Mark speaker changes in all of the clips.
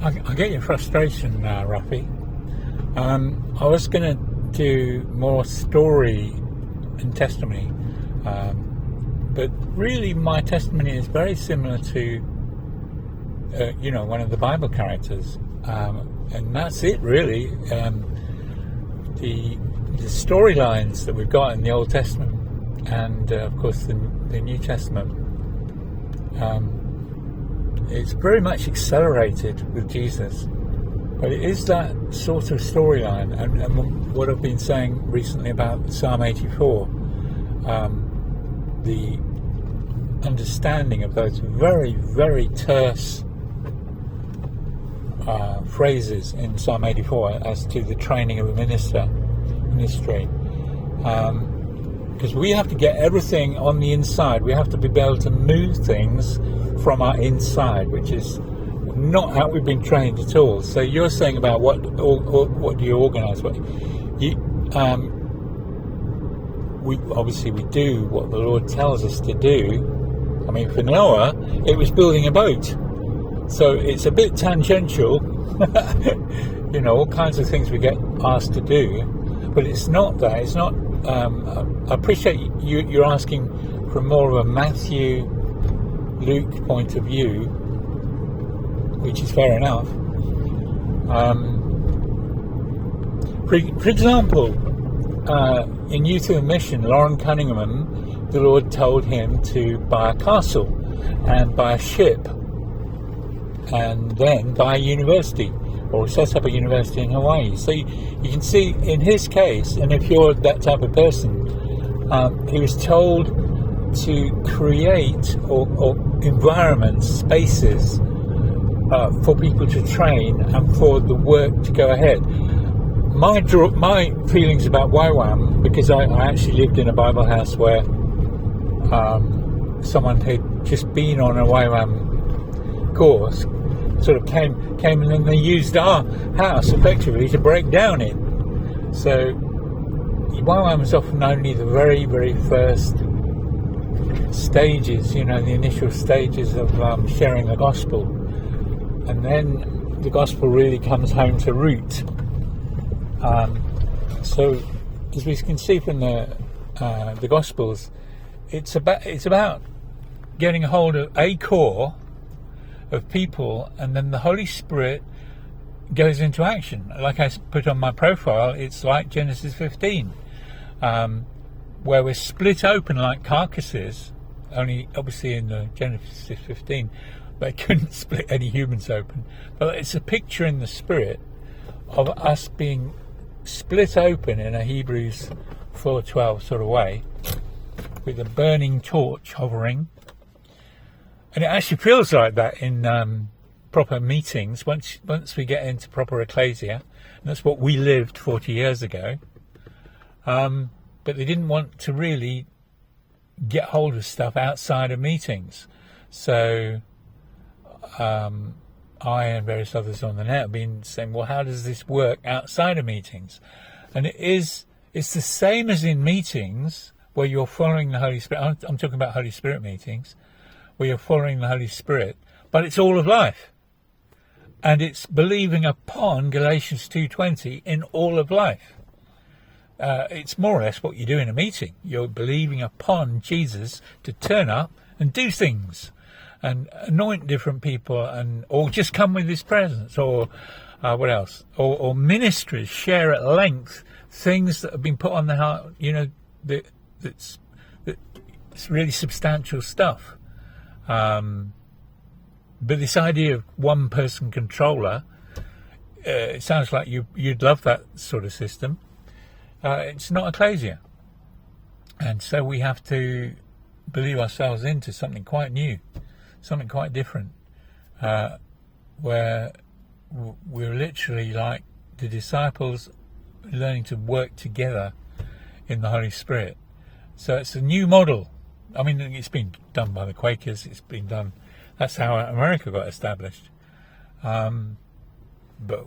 Speaker 1: I get your frustration, Rafi. I was going to do more story and testimony, but really my testimony is very similar to, one of the Bible characters, and that's it really. The storylines that we've got in the Old Testament and of course the New Testament, it's very much accelerated with Jesus, but it is that sort of storyline, and what I've been saying recently about Psalm 84, the understanding of those very, very terse phrases in Psalm 84 as to the training of a ministry, because we have to get everything on the inside. We have to be able to move things from our inside, which is not how we've been trained at all. So you're saying about what do you organise? We do what the Lord tells us to do. I mean, for Noah, it was building a boat. So it's a bit tangential, all kinds of things we get asked to do, but it's not that. It's not. I appreciate you're asking from more of a Matthew, Luke point of view, which is fair enough. For example, in Youth of the Mission, Lauren Cunningham, the Lord told him to buy a castle and buy a ship, and then buy a university, or set up a university in Hawaii. So you can see in his case, and if you're that type of person, he was told to create or environments, spaces for people to train and for the work to go ahead. My feelings about YWAM, because I actually lived in a Bible house where someone had just been on a YWAM course, sort of came and then they used our house effectively to break down in. So YWAM was often only the very, very first stages, the initial stages of sharing the gospel, and then the gospel really comes home to root. So as we can see from the gospels, it's about getting a hold of a core of people, and then the Holy Spirit goes into action. Like I put on my profile, it's like Genesis 15, where we're split open like carcasses, only obviously in the Genesis 15 they couldn't split any humans open, but it's a picture in the Spirit of us being split open in a Hebrews 4:12 sort of way, with a burning torch hovering. And it actually feels like that in proper meetings, once we get into proper ecclesia, and that's what we lived 40 years ago. But they didn't want to really get hold of stuff outside of meetings. So I and various others on the net have been saying, well, how does this work outside of meetings? And it's the same as in meetings where you're following the Holy Spirit. I'm talking about Holy Spirit meetings, where you're following the Holy Spirit, but it's all of life. And it's believing upon Galatians 2:20 in all of life. It's more or less what you do in a meeting. You're believing upon Jesus to turn up and do things and anoint different people, or just come with his presence, or what else? Or ministries share at length things that have been put on the heart, that's really substantial stuff. But this idea of one person controller, it sounds like you'd love that sort of system. It's not ecclesia. And so we have to believe ourselves into something quite new, something quite different, where we're literally like the disciples learning to work together in the Holy Spirit. So it's a new model. I mean, it's been done by the Quakers. It's been done. That's how America got established. But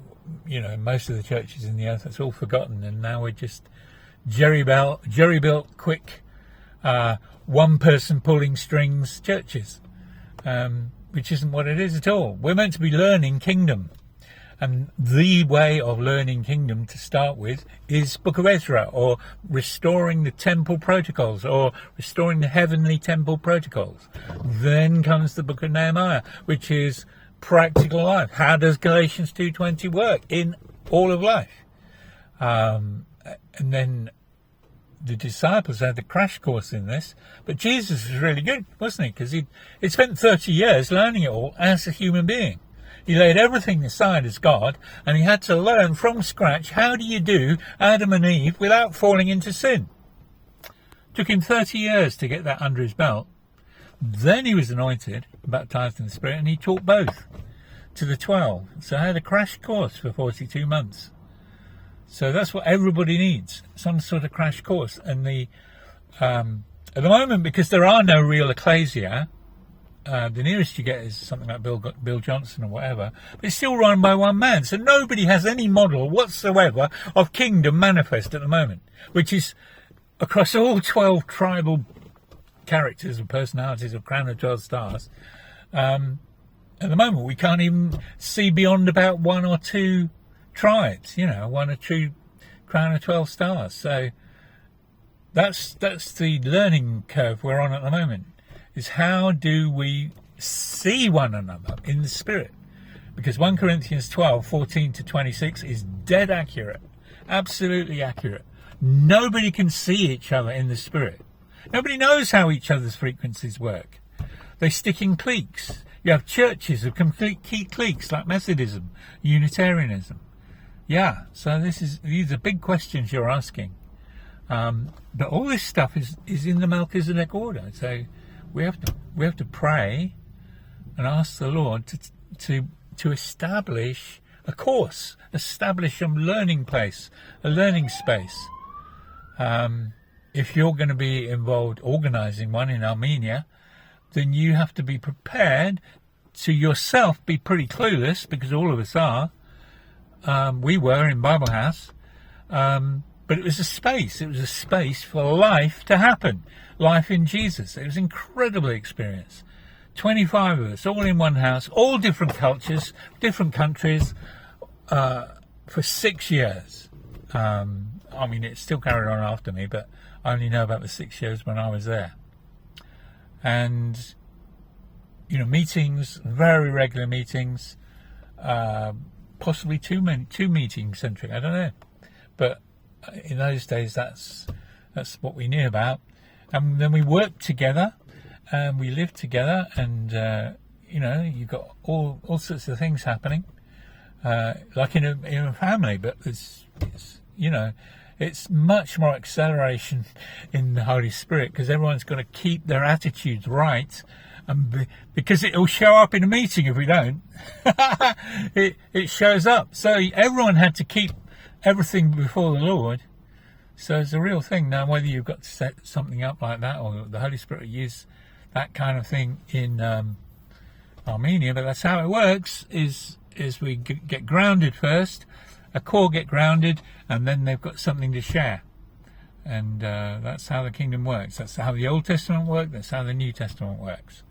Speaker 1: most of the churches in the earth, it's all forgotten, and now we're just jerry-built, quick, one person pulling strings churches, which isn't what it is at all. We're meant to be learning kingdom. And the way of learning kingdom to start with is Book of Ezra, or restoring the temple protocols, or restoring the heavenly temple protocols. Then comes the Book of Nehemiah, which is practical life. How does Galatians 2:20 work in all of life? And then the disciples had the crash course in this, but Jesus was really good, wasn't he? Because he'd spent 30 years learning it all as a human being. He laid everything aside as God, and he had to learn from scratch, how do you do Adam and Eve without falling into sin? Took him 30 years to get that under his belt. Then he was anointed, baptized in the Spirit, and he taught both to the 12. So I had a crash course for 42 months. So that's what everybody needs, some sort of crash course. And at the moment, because there are no real ecclesia, the nearest you get is something like Bill Johnson or whatever, but it's still run by one man. So nobody has any model whatsoever of kingdom manifest at the moment, which is across all 12 tribal characters or personalities of Crown of 12 Stars. At the moment, we can't even see beyond about one or two tribes, one or two Crown of 12 Stars. So that's the learning curve we're on at the moment, is how do we see one another in the Spirit? Because 1 Corinthians 12:14-26 is dead accurate, absolutely accurate. Nobody can see each other in the Spirit. Nobody knows how each other's frequencies work. They stick in cliques. You have churches of complete key cliques like Methodism, Unitarianism. Yeah, so these are big questions you're asking. But all this stuff is in the Melchizedek order. So we have to pray and ask the Lord to establish a course, establish a learning place, a learning space. If you're going to be involved organising one in Armenia, then you have to be prepared to yourself be pretty clueless, because all of us are. We were in Bible House, but it was a space. It was a space for life to happen, life in Jesus. It was an incredible experience. 25 of us, all in one house, all different cultures, different countries, for 6 years. It still carried on after me, but I only know about the 6 years when I was there. And, meetings, very regular meetings, possibly two meeting centric, I don't know. But in those days, that's what we knew about. And then we worked together, and we lived together, and, you've got all sorts of things happening, like in a family, but it's much more acceleration in the Holy Spirit, because everyone's got to keep their attitudes right, and because it will show up in a meeting if we don't. it shows up. So everyone had to keep everything before the Lord. So it's a real thing. Now, whether you've got to set something up like that, or the Holy Spirit will use that kind of thing in Armenia, but that's how it works, is we get grounded first, a core get grounded, and then they've got something to share. And that's how the kingdom works. That's how the Old Testament worked. That's how the New Testament works.